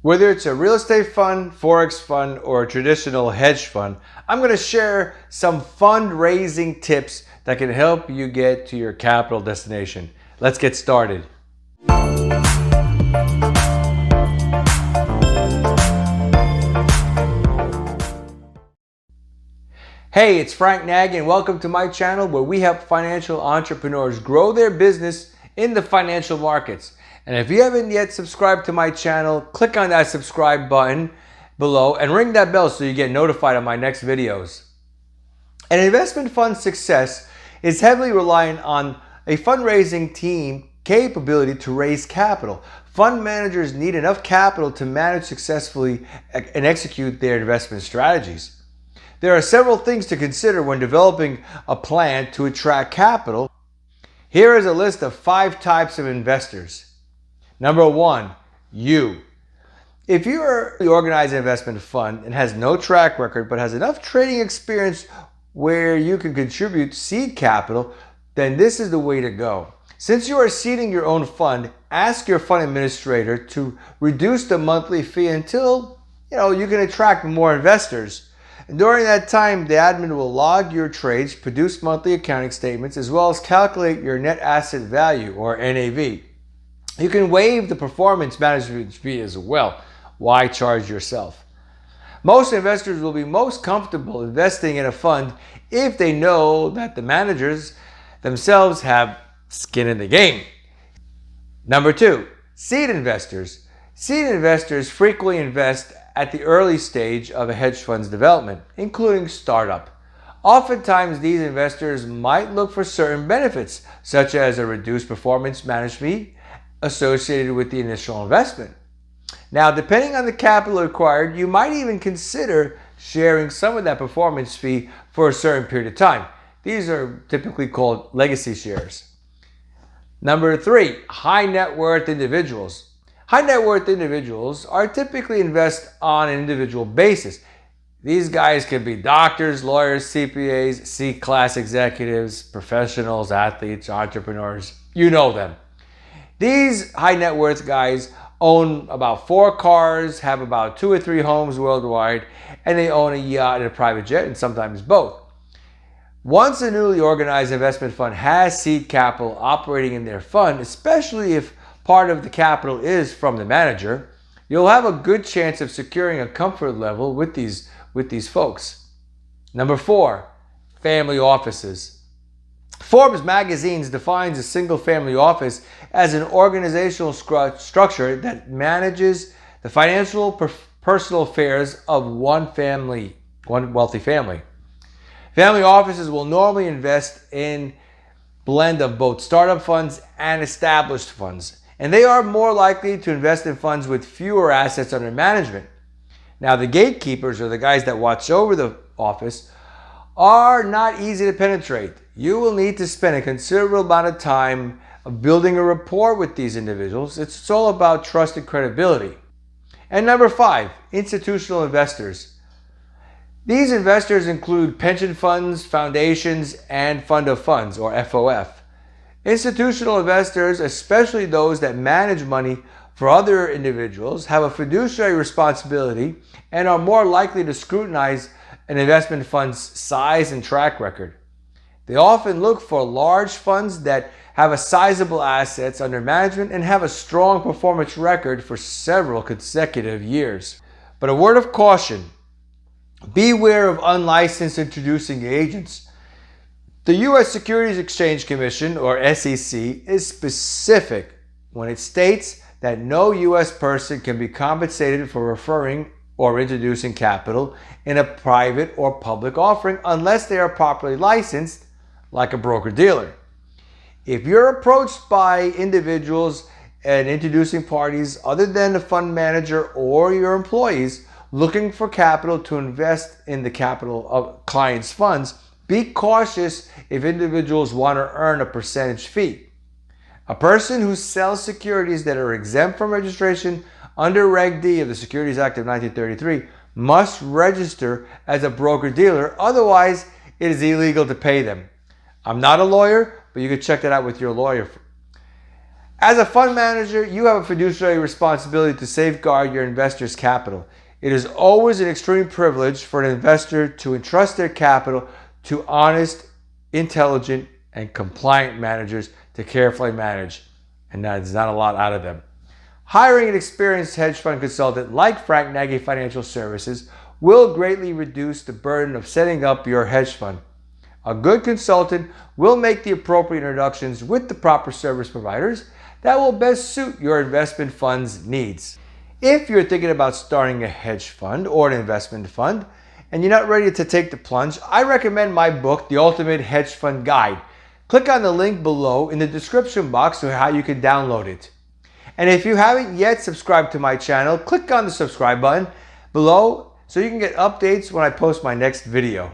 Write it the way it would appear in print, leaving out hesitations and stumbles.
Whether it's a real estate fund, Forex fund, or a traditional hedge fund, I'm going to share some fundraising tips that can help you get to your capital destination. Let's get started. Hey, it's Frank Nagy and welcome to my channel where we help financial entrepreneurs grow their business in the financial markets. And if you haven't yet subscribed to my channel, click on that subscribe button below and ring that bell so you get notified of my next videos. An investment fund's success is heavily reliant on a fundraising team capability to raise capital. Fund managers need enough capital to manage successfully and execute their investment strategies. There are several things to consider when developing a plan to attract capital. Here is a list of 5 types of investors. Number 1, you. If you are the organized investment fund and has no track record but has enough trading experience where you can contribute seed capital, then this is the way to go. Since you are seeding your own fund, ask your fund administrator to reduce the monthly fee until you can attract more investors. And during that time, the admin will log your trades, produce monthly accounting statements, as well as calculate your net asset value or NAV. You can waive the performance management fee as well. Why charge yourself? Most investors will be most comfortable investing in a fund if they know that the managers themselves have skin in the game. Number 2, seed investors. Seed investors frequently invest at the early stage of a hedge fund's development, including startup. Oftentimes, these investors might look for certain benefits, such as a reduced performance management fee associated with the initial investment. Now, depending on the capital required, you might even consider sharing some of that performance fee for a certain period of time. These are typically called legacy shares. Number 3, high net worth individuals. High net worth individuals are typically invest on an individual basis. These guys can be doctors, lawyers, CPAs, C-class executives, professionals, athletes, entrepreneurs. You know them. These high net worth guys own about 4 cars, have about 2 or 3 homes worldwide, and they own a yacht and a private jet, and sometimes both. Once a newly organized investment fund has seed capital operating in their fund, especially if part of the capital is from the manager, you'll have a good chance of securing a comfort level with these folks. Number 4, family offices. Forbes magazine defines a single family office as an organizational structure that manages the financial personal affairs of one wealthy family. Family offices will normally invest in blend of both startup funds and established funds, and they are more likely to invest in funds with fewer assets under management. Now, the gatekeepers, or the guys that watch over the office, are not easy to penetrate. You will need to spend a considerable amount of time building a rapport with these individuals. It's all about trust and credibility. And number 5, institutional investors. These investors include pension funds, foundations, and fund of funds, or FOF. Institutional investors, especially those that manage money for other individuals, have a fiduciary responsibility and are more likely to scrutinize an investment fund's size and track record. They often look for large funds that have a sizable assets under management and have a strong performance record for several consecutive years. But a word of caution, beware of unlicensed introducing agents. The U.S. Securities Exchange Commission, or SEC, is specific when it states that no U.S. person can be compensated for referring or introducing capital in a private or public offering unless they are properly licensed, like a broker-dealer. If you're approached by individuals and introducing parties other than the fund manager or your employees looking for capital to invest in the capital of clients' funds, be cautious if individuals want to earn a percentage fee. A person who sells securities that are exempt from registration under Reg D of the Securities Act of 1933 must register as a broker-dealer, otherwise it is illegal to pay them. I'm not a lawyer, but you can check that out with your lawyer. As a fund manager, you have a fiduciary responsibility to safeguard your investors' capital. It is always an extreme privilege for an investor to entrust their capital to honest, intelligent, and compliant managers to carefully manage, and there's not a lot out of them. Hiring an experienced hedge fund consultant like Frank Nagy Financial Services will greatly reduce the burden of setting up your hedge fund. A good consultant will make the appropriate introductions with the proper service providers that will best suit your investment fund's needs. If you're thinking about starting a hedge fund or an investment fund and you're not ready to take the plunge, I recommend my book, The Ultimate Hedge Fund Guide. Click on the link below in the description box to how you can download it. And if you haven't yet subscribed to my channel, click on the subscribe button below so you can get updates when I post my next video.